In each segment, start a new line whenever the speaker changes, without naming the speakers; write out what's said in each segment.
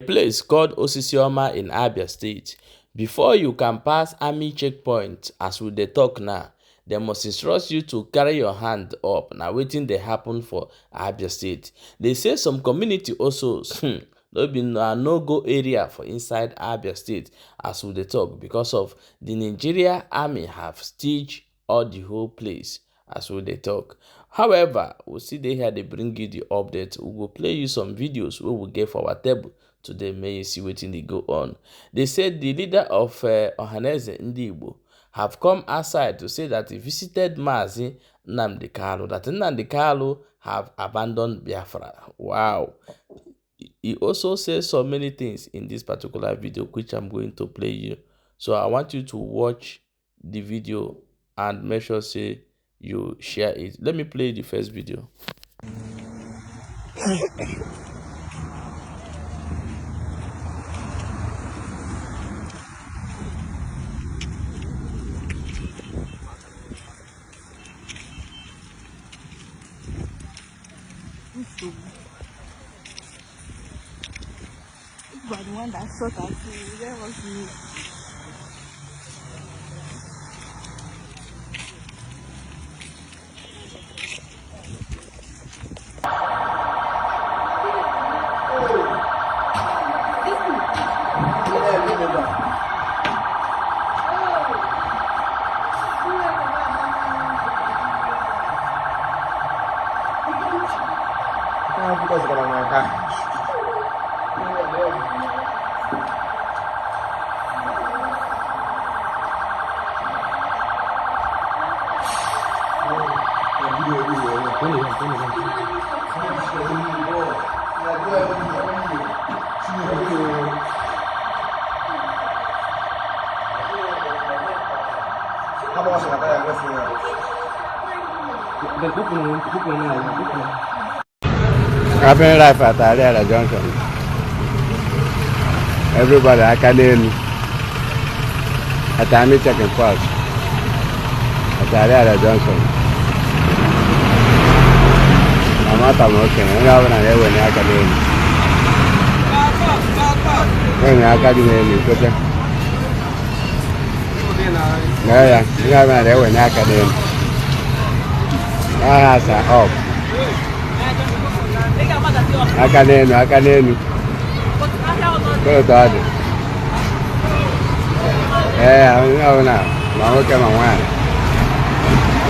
Place called Osisioma in Abia State. Before you can pass army checkpoint, as we dey talk now, they must instruct you to carry your hand up. Na wetin dey happen for Abia State. They say some community also no be no-go area for inside Abia State as we dey talk because of the Nigeria army have stitched all the whole place as we dey talk. However, we still dey here dey bring you the update. We go play you some videos wey we get for our table today, may you see wetin dey go on. They said the leader of Ohaneze Ndi Igbo have come outside to say that he visited Mazi Nnamdi Kanu, that Nnamdi Kanu have abandoned Biafra. Wow. He also says so many things in this particular video, which I'm going to play you. So I want you to watch the video and make sure say you share it. Let me play the first video.
But the one that shot at you, where was you?
Happening life at Abia Junction. Everybody, I can in at Army checking post at Abia Junction. I'm not working. I'm not there when I can in. When I can in, yeah, I'm not there when I can in. My hands are up. aka n'elu kọlọtọ dị onye ọbụla ma nwoke ma nwaanyị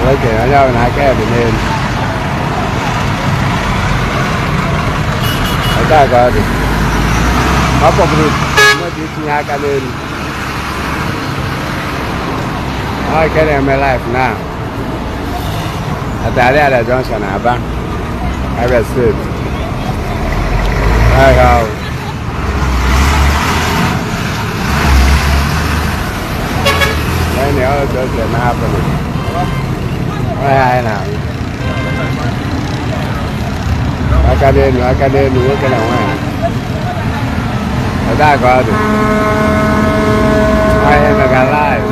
nwoke onye ọbụla aka ya dị n'elu otu a ka ọ dị ọ kpọpụrụ mmadụ itinye aka n'elu ọ nke na-eme life na at Abia Junction Aba Abia State. I have many other things that happening. I know. I can do what can I want. I got it. I am alive.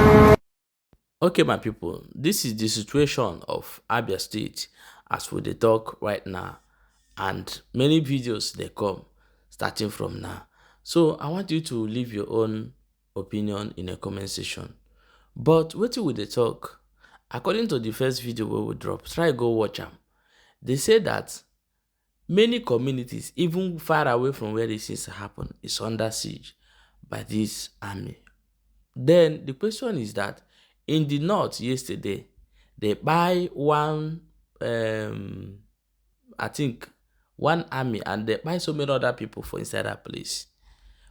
Okay, my people, this is the situation of Abia State as we dey talk right now, and many videos they come starting from now. So I want you to leave your own opinion in a comment section. But what will they talk? According to the first video we will drop, try go watch them. They say that many communities, even far away from where these things happen, is under siege by this army. Then the question is that in the north yesterday, they buy one, I think, one army, and they buy so many other people for inside that place.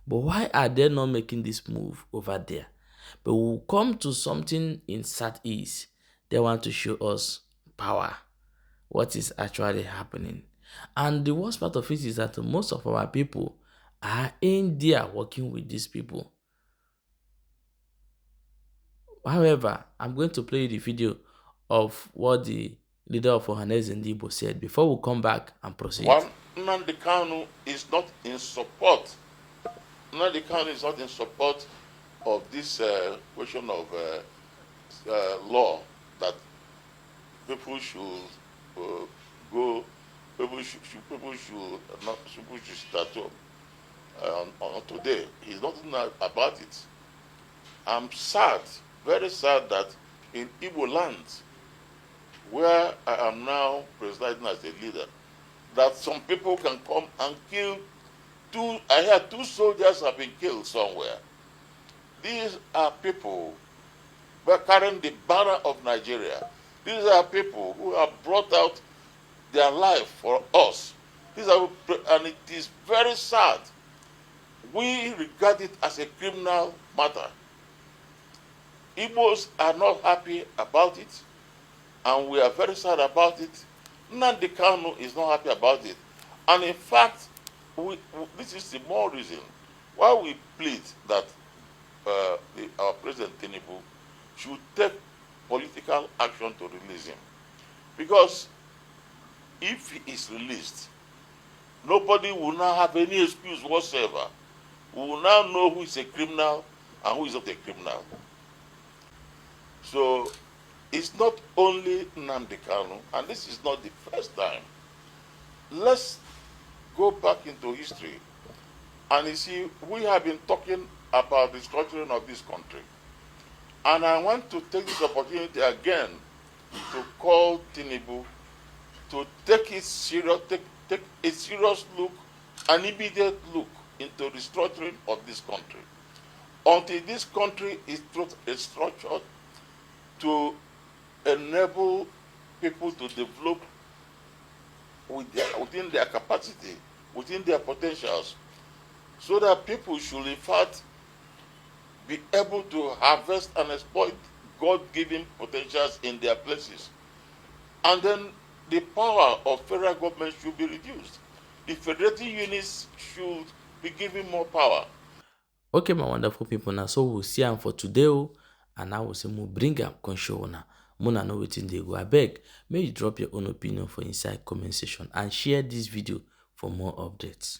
But why are they not making this move over there? But we'll come to something in Southeast. They want to show us power, what is actually happening. And the worst part of it is that most of our people are in there working with these people. However, I'm going to play the video of what the leader of Ohaneze Ndi Igbo said before we come back and proceed.
One, Nnamdi Kanu is not in support. Nnamdi Kanu is not in support of this question of law that people should go, people should start up. on today. He's not know about it. I'm sad, very sad that in Igbo land, where I am now presiding as a leader, that some people can come and kill two. I hear two soldiers have been killed somewhere. These are people who are carrying the banner of Nigeria. These are people who have brought out their life for us. And it is very sad. We regard it as a criminal matter. Igbos are not happy about it, and we are very sad about it. Nnamdi Kanu is not happy about it. And in fact, this is the more reason why we plead that our President Tinubu should take political action to release him. Because if he is released, nobody will now have any excuse whatsoever. We will now know who is a criminal and who is not a criminal. So it's not only Nnamdi Kanu, and this is not the first time. Let's go back into history. And you see, we have been talking about the structuring of this country. And I want to take this opportunity again to call Tinubu to take a serious look, an immediate look into the structuring of this country. Until this country is structured to enable people to develop within their capacity, within their potentials, so that people should in fact be able to harvest and exploit God-given potentials in their places. And then the power of federal government should be reduced. The federating units should be given more power.
Okay, my wonderful people, now so we'll see am for today, and I will say we'll bring up control now. Mona know wetin dey go. Abeg, may you drop your own opinion for inside comment section and share this video for more updates.